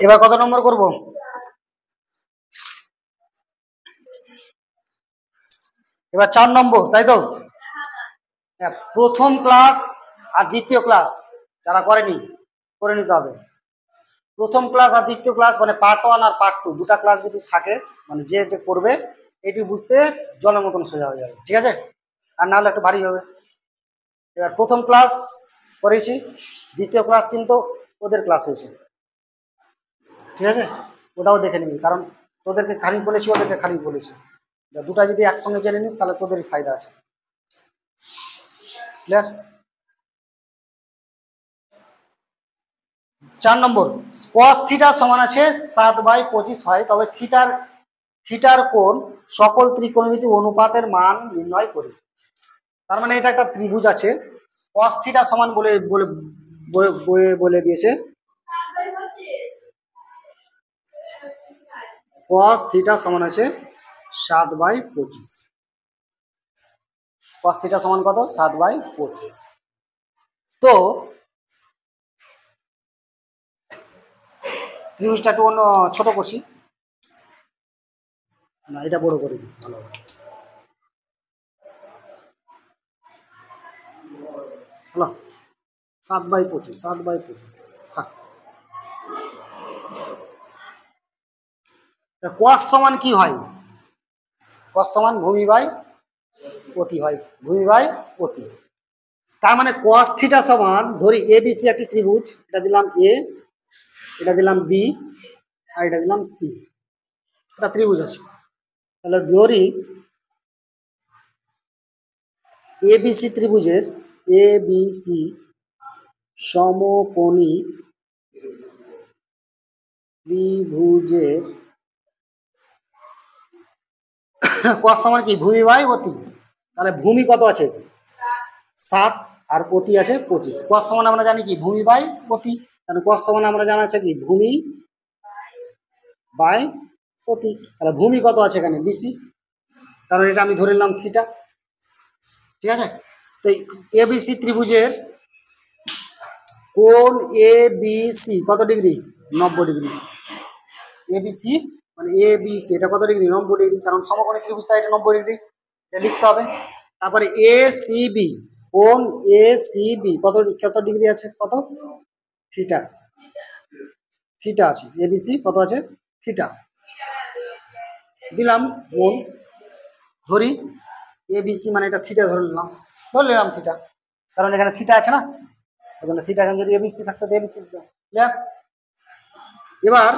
এবার কত নম্বর করব? এবার 4 নম্বর, তাই তো? প্রথম ক্লাস আর দ্বিতীয় ক্লাস যারা করেনি করে নিতে হবে। প্রথম ক্লাস আর দ্বিতীয় ক্লাস মানে পার্ট 1 আর পার্ট 2 দুটা ক্লাস যদি থাকে, মানে যে যে করবে এটি বুঝতে জলের মতন সোজা হয়ে যাবে, ঠিক আছে? আর না হলে একটু ভারী হবে। এবার প্রথম ক্লাস করেছি, দ্বিতীয় ক্লাস কিন্তু ওদের ক্লাস হয়েছে, ঠিক আছে? ওটাও দেখে নিবি, কারণ তোদেরকে খানিক বলেছি, ওদেরকে খানিক বলেছি। দুটা যদি একসঙ্গে জেনে নিস তাহলে তোদেরই ফায়দা আছে। ক্লিয়ার? 4 নম্বর, cos থিটা সমান আছে 7/25 হয়, তবে থিটার কোণ সকল ত্রিকোণমিতি অনুপাতের মান নির্ণয় করি। তার মানে এটা একটা ত্রিভুজ আছে, cos থিটা সমান বলে বলে বলে দিয়েছে cos থিটা সমান আছে 7/25। cos থিটা সমান কত? 7/25। তো ত্রিভুজটা একটু অন্য ছোট করছি, না এটা বড় করে দিই ভালো হবে। হলো 7/25, 7/25 থাক। cos সমান কি হয়? cos সমান ভূমি বাই অতি হয়, ভূমি বাই অতি। তার মানে cos থিটা সমান, ধরি এ বি সি একটি ত্রিভুজ, এটা দিলাম এ, এটা দিলাম বি, আর এটা দিলাম সি, এটা ত্রিভুজ আছে। তাহলে ধরি এ বি সি ত্রিভুজের এ বি সি সমকোণী ত্রিভুজের cos সমান কি? ভূমি বাই অতি। তাহলে ভূমি কত আছে? 7 আর অতি আছে 25। cos সমান আমরা জানি কি? ভূমি বাই অতি। তাহলে cos সমান আমরা জানা আছে কি? ভূমি বাই অতি। তাহলে ভূমি কত আছে এখানে? বিসি, কারণ এটা আমি ধরে নিলাম থিটা, ঠিক আছে? তো এ বি সি ত্রিভুজের কোণ এ বি সি কত degree? 90 degree. A B C মানে এ বি সি এটা কত ডিগ্রি? 90 ডিগ্রি, কারণ সমকোণী ত্রিভুজ তাই এটা 90 ডিগ্রি, এটা লিখতে হবে। তারপরে এ সি বি, কোণ এ সি বি কত কত ডিগ্রি আছে? কত? থিটা, থিটা আছে। এ বি সি কত আছে? থিটা দিলাম কোণ, ধরি এ বি সি মানে এটা থিটা ধরে নিলাম থিটা, কারণ এখানে থিটা আছে না, এখানে থিটা, এখানে যদি এ বি সি থাকতো এ বি সি। ক্লিয়ার? এবার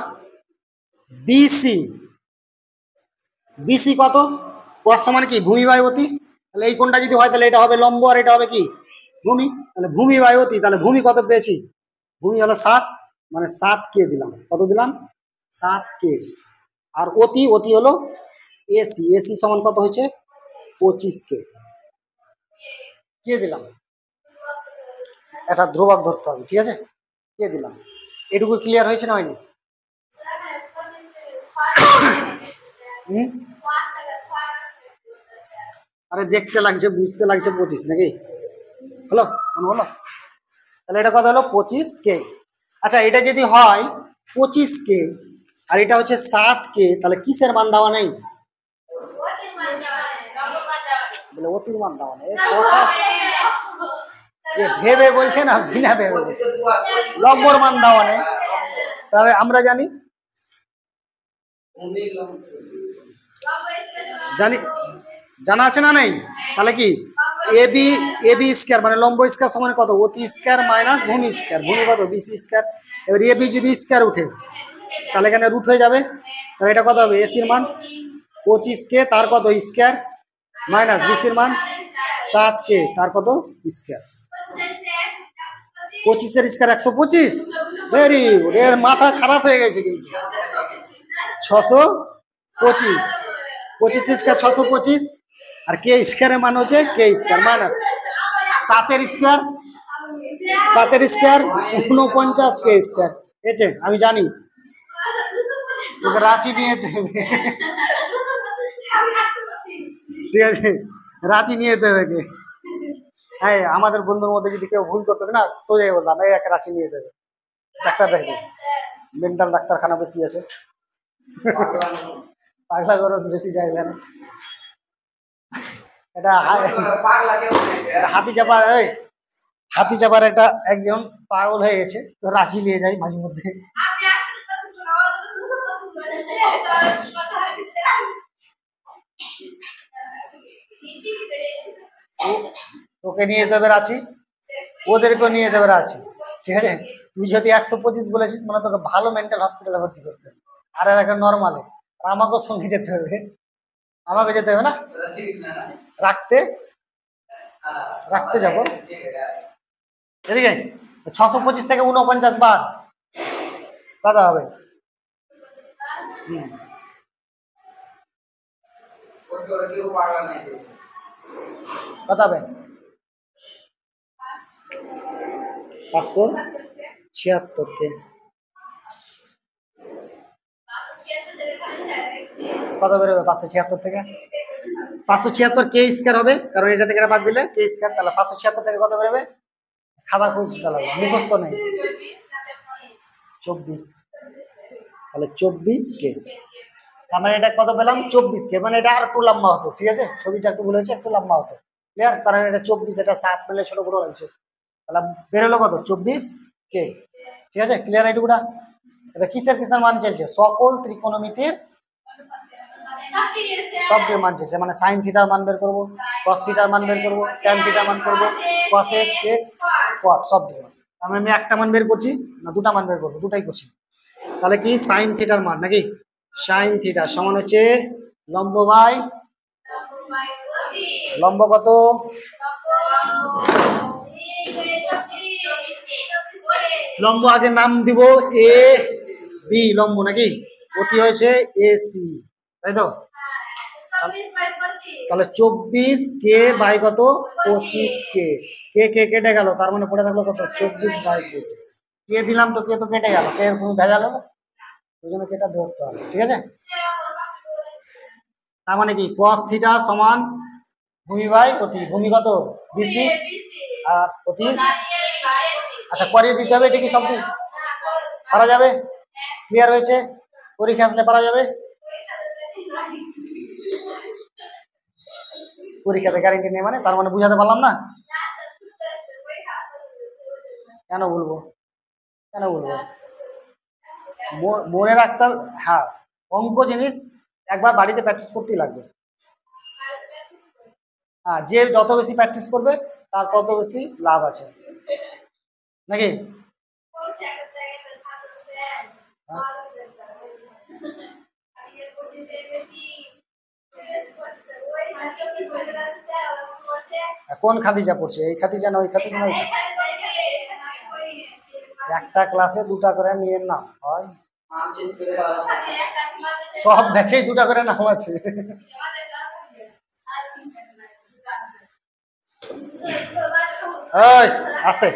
বিসি, বিসি কত? cos সমান কি? ভূমি বাই অতি। তাহলে এই কোণটা যদি হয় তাহলে এটা হবে লম্ব আর এটা হবে কি? ভূমি। তাহলে ভূমি বাই অতি, তাহলে ভূমি কত পেয়েছি? ভূমি হলো 7, মানে 7k দিলাম। কত দিলাম? 7k। আর অতি, অতি হলো এসি, এসি সমান কত হয়েছে? 25k। কে দিলাম? একটা ধ্রুবক ধরতে হবে, ঠিক আছে? কে দিলাম? এটুকু ক্লিয়ার হয়েছে না হয়নি? আরে দেখতে লাগছে, বুঝতে লাগছে 25 নাকি? হলো হলো, তাহলে এটা কত হলো? 25k। আচ্ছা, এটা যদি হয় 25k আর এটা হচ্ছে 7k, তাহলে কিসের মান দেওয়া নেই? বলে অতির মান দেওয়া নেই। ভেবে বলছে না, বিনা ভেবে লম্বর মান দেওয়া নেই। তাহলে আমরা জানি জানা আছে না নেই? তাহলে কি এ বি স্কয়ার মানে লম্ব স্কয়ার সমান কত? অতি স্কয়ার মাইনাস ভূমি স্কয়ার। ভূমি কত? BC square. এবার এ বি যদি স্কয়ার উঠে তাহলে এখানে রুট হয়ে যাবে, তাহলে এটা কত হবে? এসির মান 25k, তার কত স্কয়ার, মাইনাস বিসির মান 7k, তার কত স্কয়ার। 25 এর স্কয়ার 125। ভেরি গুড, এর মাথা খারাপ হয়ে গেছে কিন্তু। 625, 25 স্কয়ার 625, আর কে স্কয়ারের মান হচ্ছে কে স্কয়ার মাইনাস 7 এর স্কয়ার, 7 এর স্কয়ার 49 কে স্কয়ার। ঠিক আছে? আমি জানি তোকে রাঁচি নিয়ে দেবে, ঠিক আছে? রাঁচি নিয়ে দেবে কে? হ্যাঁ, আমাদের বন্ধুর মধ্যে যদি কেউ ভুল করতে না, সোজাই বললাম এই এক রাঁচি নিয়ে দেবে, ডাক্তার দেখবে। মেন্টাল ডাক্তারখানা বেশি আছে, পাগলা গরম বেশি জায়গা না। এটা হাতি চাপার, এই হাতি চাপার একটা একজন পাগল হয়ে গেছে, তো রাঁচি নিয়ে যাই মাঝে মধ্যে। তোকে নিয়ে যেতে হবে রাঁচি, ওদেরকেও নিয়ে যেতে হবে রাঁচি, ঠিক আছে? তুই যদি 125 বলেছিস মানে তোকে ভালো মেন্টাল হসপিটালে ভর্তি করতে হবে, আর এখন নর্মালে। আর আমাকেও সঙ্গে যেতে হবে, আমাকে যেতে হবে না রাখতে, রাখতে যাবো এদিকে। 625 থেকে 49 বার কথা হবে। কথা হবে 576 কে কত বেরোবে? 576 থেকে 576 কে স্কয়ার হবে, কারণ এটা থেকে এটা বাদ দিলে কে স্কয়ার, তাহলে 576 থেকে কত বেরোবে? খাতা খুঁজতে তাহলে মুখস্থ নেই। 24, তাহলে 24 কে, তার মানে এটা কত পেলাম? 24 কে, মানে এটা আর একটু লম্বা হতো, ঠিক আছে? ছবিটা একটু ভুল হয়েছে, একটু লম্বা হতো, ক্লিয়ার? কারণ এটা 24, এটা 7 মিলে ছোট বড় হয়েছে, তাহলে বেরোলো কত? 24 কে, ঠিক আছে? ক্লিয়ার এইটুকুটা? এবার কিসের কিসের মান চলছে? সকল ত্রিকোণমিতির সব মান চলছে, মানে সাইন থিটার মান বের করবো, কস থিটার মান বের করবো, ট্যান থিটার মান করবো, কস এক্স, এক্স, কট, সব মান। আমি একটা মান বের করছি না দুটা মান বের করবো? দুটাই করছি। তাহলে কি সাইন থিটার মান নাকি? সাইন থিটা সমান হচ্ছে লম্ব বাই লম্ব কত? লম্ব আগে নাম দিব এ বি লম্ব নাকি? অতি হয়েছে এ সি, তাই তো? তাহলে 24 কে বাই কত? 25 কে, কে কে কেটে গেল, তার মানে পড়ে থাকলো কত? 24 বাই 25। কে দিলাম তো কে তো কেটে গেল, কে কোনো ভেজাল হলো, ওই জন্য কেটা ধরতে হবে, ঠিক আছে? তার মানে কি cos থিটা সমান ভূমি বাই অতি, ভূমি কত? বিসি, আর অতি, আচ্ছা করিয়ে দিতে হবে, এটা কি সব পারা যাবে? ক্লিয়ার হয়েছে? পরীক্ষা আসলে পারা যাবে, পরীক্ষাতে গ্যারান্টি নেই মানে, তার মানে বুঝাতে পারলাম না? কেন বলবো, কেন বলবো? মনে রাখতে হবে, হ্যাঁ অঙ্ক জিনিস একবার বাড়িতে প্র্যাকটিস করতেই লাগবে। হ্যাঁ, যে যত বেশি প্র্যাকটিস করবে তার তত বেশি লাভ আছে নাকি? কোন খাদিজা পড়ছে? এই খাদিজা না ওই খাদিজা না? একটা ক্লাসে দুটা করে নিয়ে নাম হয়, সব ব্যাচেই দুটা করে নাম আছে। আস্তে